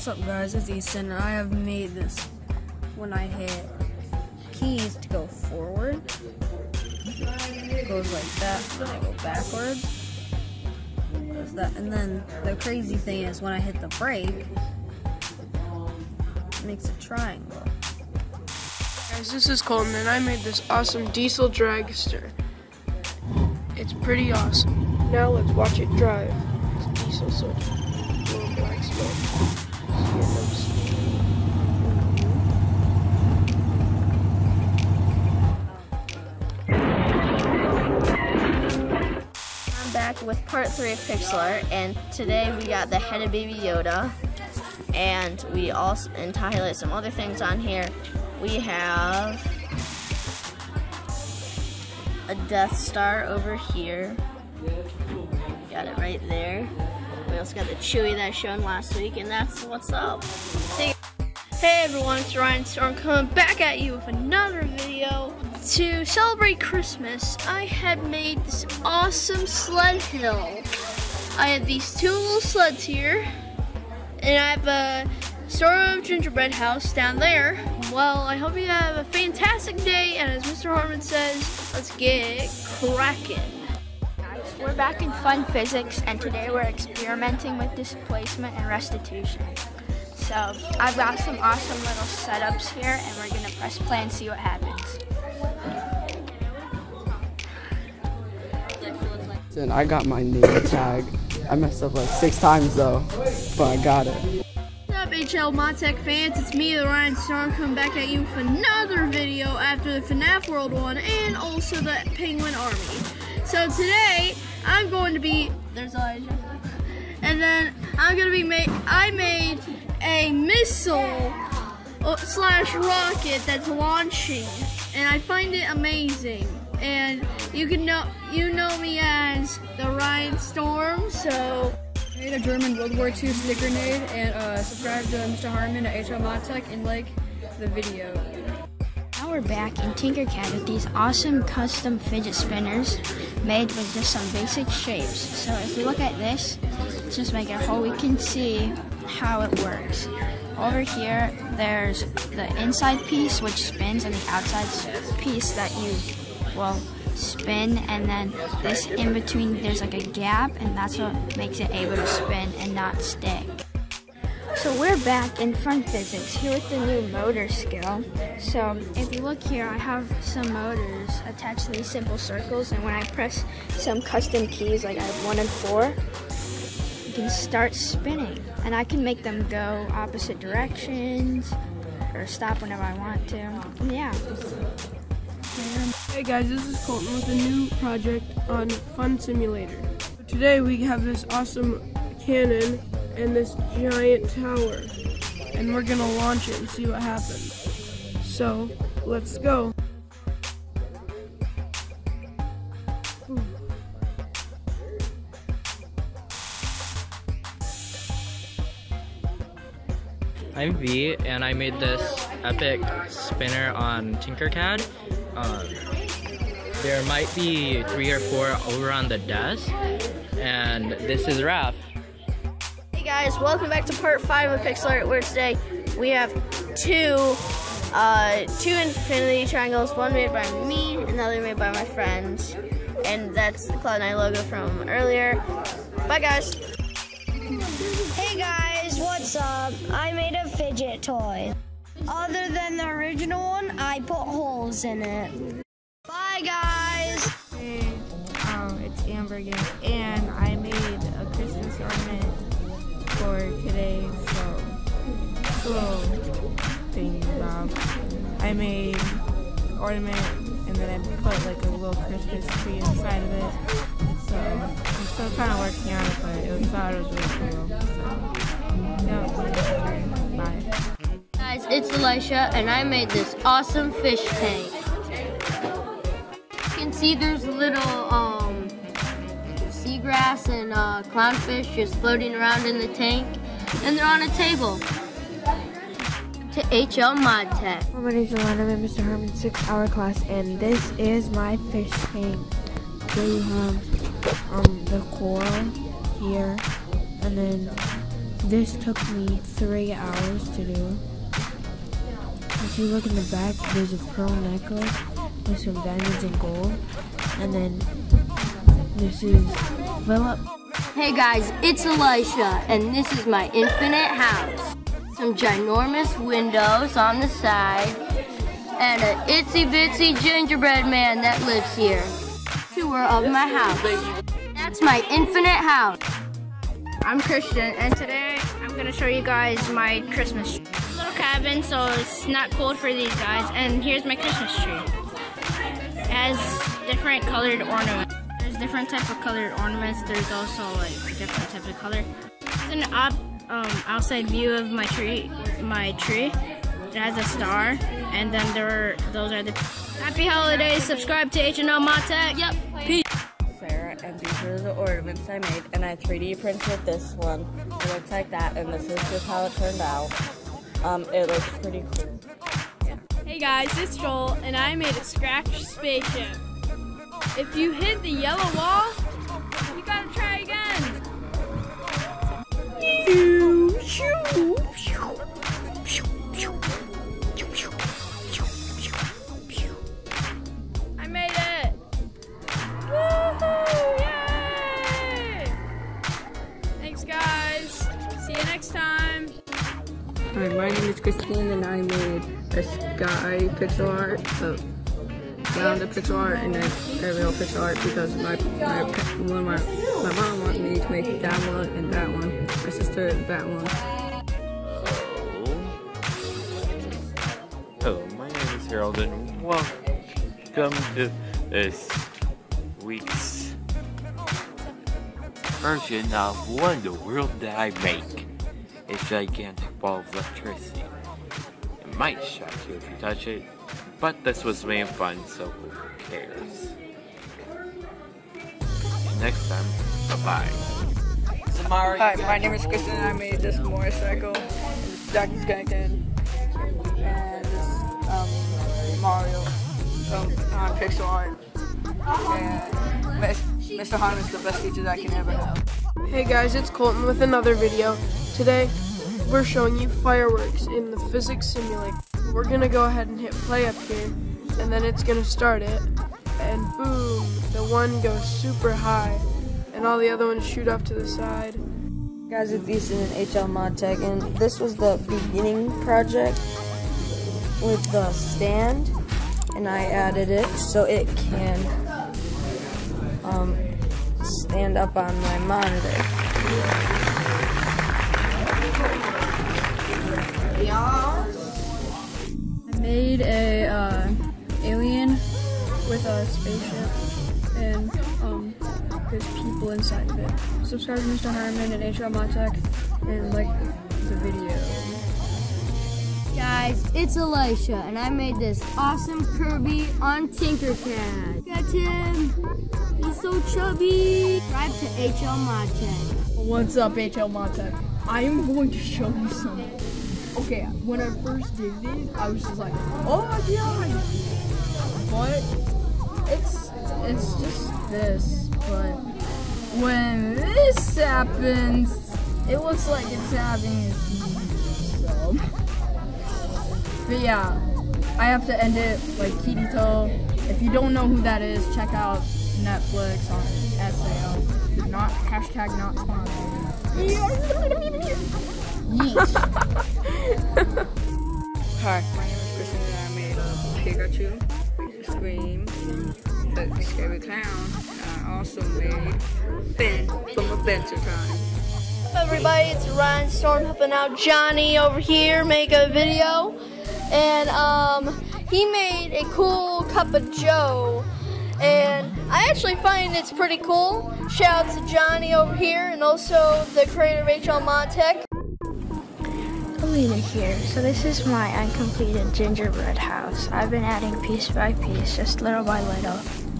up guys, it's Easton, and I have made this when I hit keys to go forward. It goes like that, then I go backwards. Does that, and then the crazy thing is when I hit the brake, it makes a triangle. Guys, this is Colton, and I made this awesome diesel dragster. It's pretty awesome. Now let's watch it drive. It's diesel, so it's a little black smoke. I'm back with part 3 of pixel art, and today we got the head of Baby Yoda, and we also, and to highlight some other things on here, we have a Death Star over here. Got it right there. We also got the Chewie that I showed last week, and that's what's up. Hey everyone, it's Ryan Storm coming back at you with another video. To celebrate Christmas, I had made this awesome sled hill. I have these 2 little sleds here, and I have a sort of gingerbread house down there. Well, I hope you have a fantastic day, and as Mr. Harmon says, let's get cracking. Guys, we're back in fun physics, and today we're experimenting with displacement and restitution. So I've got some awesome little setups here, and we're gonna press play and see what happens. And I got my name tag. I messed up like 6 times though, but I got it. What's up, HLModTech fans? It's me, the Ryan Storm, coming back at you with another video after the FNAF World 1 and also the Penguin Army. So today, I'm going to be, there's Elijah, and then I'm going to be I made a missile slash rocket that's launching, and I find it amazing. And you know me as the Ryan Storm, so I made a German World War II sticker grenade, and subscribe to Mr. Harmon at HLModTech and like the video. Now we're back in Tinkercad with these awesome custom fidget spinners made with just some basic shapes. So if we look at this, let's just make it whole, we can see how it works. Over here, there's the inside piece which spins and the outside piece that you spin, and then this in between there's like a gap, and that's what makes it able to spin and not stick. So we're back in fun physics here with the new motor skill. So if you look here, I have some motors attached to these simple circles, and when I press some custom keys, like I have 1 and 4, you can start spinning, and I can make them go opposite directions or stop whenever I want to. And yeah. Hey guys, this is Colton with a new project on Fun Simulator. Today we have this awesome cannon and this giant tower, and we're gonna launch it and see what happens. So, let's go. Ooh. I'm V, and I made this epic spinner on Tinkercad. There might be 3 or 4 over on the desk, and this is Raph. Hey guys, welcome back to part 5 of pixel art, where today we have two infinity triangles, one made by me, another made by my friends, and that's the Cloud9 logo from earlier. Bye guys. Hey guys, what's up? I made a fidget toy. Other than the original one, I put holes in it. Bye guys! Hey, it's Amber again, and I made a Christmas ornament for today, so little thing, I made an ornament, and then I put like a little Christmas tree inside of it, so I'm still kind of working on it, but thought it was really cool, so yeah, bye. Guys, it's Elisha, and I made this awesome fish tank. You can see there's little seagrass and clownfish just floating around in the tank, and they're on a table. To HLModTech. My name is Alana, I'm in Mr. Harmon's 6-hour class, and this is my fish tank. So you have the coral here, and then This took me 3 hours to do. If you look in the back, there's a pearl necklace with some diamonds and gold. And then this is Philip. Hey guys, it's Elisha, and this is my infinite house. Some ginormous windows on the side, and an itsy bitsy gingerbread man that lives here. Tour of my house. That's my infinite house. I'm Christian, and today I'm gonna show you guys my Christmas tree. It's a little cabin, so it's not cold for these guys. And here's my Christmas tree. It has different colored ornaments. There's different type of colored ornaments. There's also like different type of color. It's an outside view of my tree. It has a star, and then those are the. Happy holidays! Subscribe to HLModTech. Yep. Peace. And these are the ornaments I made, and I 3D printed this one. It looks like that, and this is just how it turned out. It looks pretty cool. Yeah. Hey guys, it's Joel, and I made a scratch spaceship. If you hit the yellow wall, you gotta try again. I made it! Woohoo! Yay! Thanks guys. See you next time. Hi, my name is Christine, and I made a sky pixel art, ground pixel art, and then aerial pixel art because my mom wanted me to make that one and that one. My sister that one. Hello, my name is Harold, and welcome to this week's version of Wonder World that I make. A gigantic ball of electricity. It might shock you if you touch it, but this was made fun, so who cares? Next time, bye-bye. Hi, my name is Kristen, and I made this motorcycle, this Ducky Skankin, and this Mario on pixel art. And Mr. Han is the best teacher I can ever have. Hey guys, it's Colton with another video. Today, we're showing you fireworks in the physics simulator. We're gonna go ahead and hit play up here, and then it's gonna start it, and boom, the one goes super high, and all the other ones shoot off to the side. Guys, it's Ethan and HLModTech, and this was the beginning project with the stand, and I added it so it can stand up on my monitor. I made a alien with a spaceship, and there's people inside of it. Subscribe to Mr. Harmon and HLModTech, and like the video. Guys, it's Elisha, and I made this awesome Kirby on Tinkercad. Look at him! He's so chubby! Subscribe to HLModTech. What's up, HLModTech? I am going to show you something. Okay, when I first did this, I was just like, oh my god! But it's just this. But when this happens, it looks like it's having a seizure. So, but yeah, I have to end it like Kirito. If you don't know who that is, check out Netflix on SAO. Not hashtag not sponsored. Hi, my name is Kristen, and I made a Pikachu, a Scream, a Scary Clown, and I also made Phun from Adventure Time. Hello everybody, it's Ryan Storm helping out Johnny over here make a video, and he made a cool cup of joe, and I actually find it's pretty cool. Shout out to Johnny over here, and also the creator of HLModTech. Alina here. So this is my uncompleted gingerbread house. I've been adding piece by piece, just little by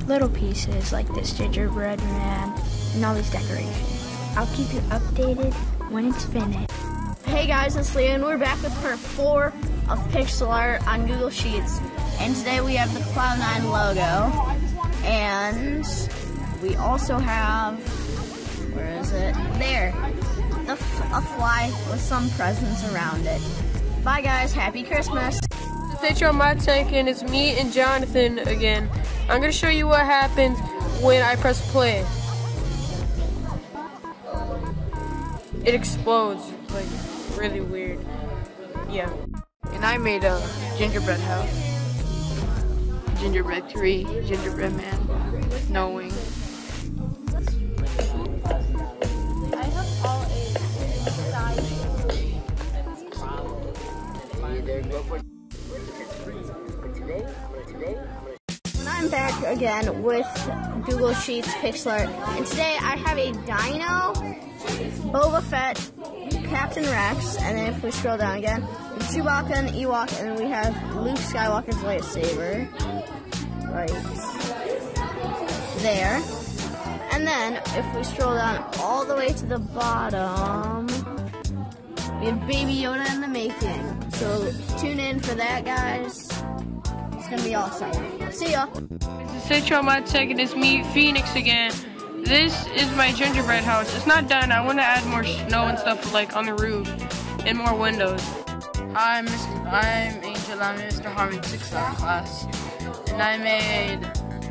little pieces like this gingerbread man and all these decorations. I'll keep you updated when it's finished. Hey guys, it's Leah, and we're back with part 4 of pixel art on Google Sheets. And today we have the Cloud9 logo, and we also have, where is it? There. a fly with some presents around it. Bye guys, happy Christmas. It's HLModTech and it's me and Jonathan again. I'm gonna show you what happens when I press play. It explodes, like really weird. Yeah. And I made a gingerbread house. Gingerbread tree, gingerbread man, no wing. I have all And I'm back again with Google Sheets Pixel Art, and today I have a Dino, Boba Fett, Captain Rex, and then if we scroll down again, Chewbacca and Ewok, and then we have Luke Skywalker's lightsaber right there. And then if we scroll down all the way to the bottom, we have Baby Yoda in the making. So tune in for that, guys. It's gonna be awesome. See ya. This is HLModTech and it's me, Phoenix again. This is my gingerbread house. It's not done. I want to add more snow and stuff like on the roof and more windows. Hi, I'm Angel. I'm in Mr. Harmon's 6th art class, and I made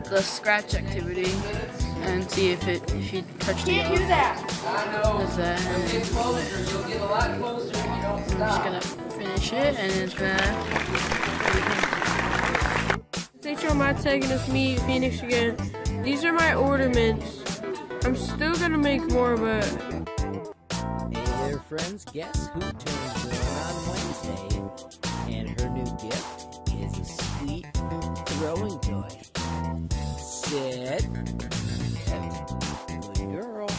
the scratch activity and see if you touch the yellow. Can't do that. That's that. I'm just gonna finish it, and it's gonna. It's HLModTech and it's me, Phoenix again. These are my ornaments. I'm still gonna make more, but. Hey there, friends. Guess who turns one on Wednesday? And her new gift is a sweet throwing toy. Sit. Good girl.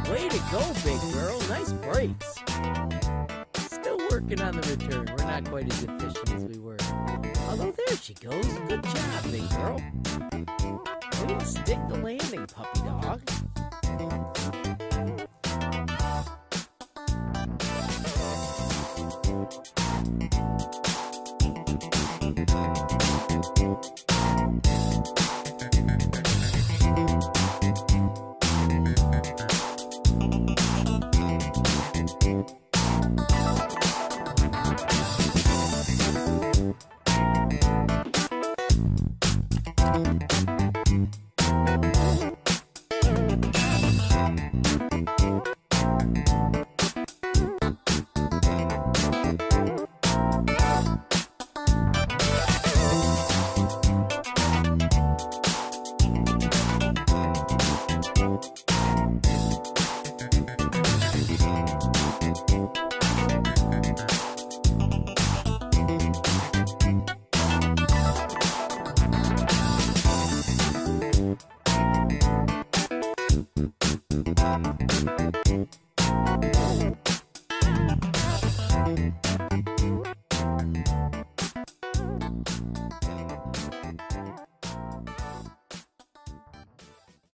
Way to go, big girl. Nice brakes. Still working on the return. We're not quite as efficient as we were. Although there she goes. Good job, big girl. Way to stick the landing, puppy dog.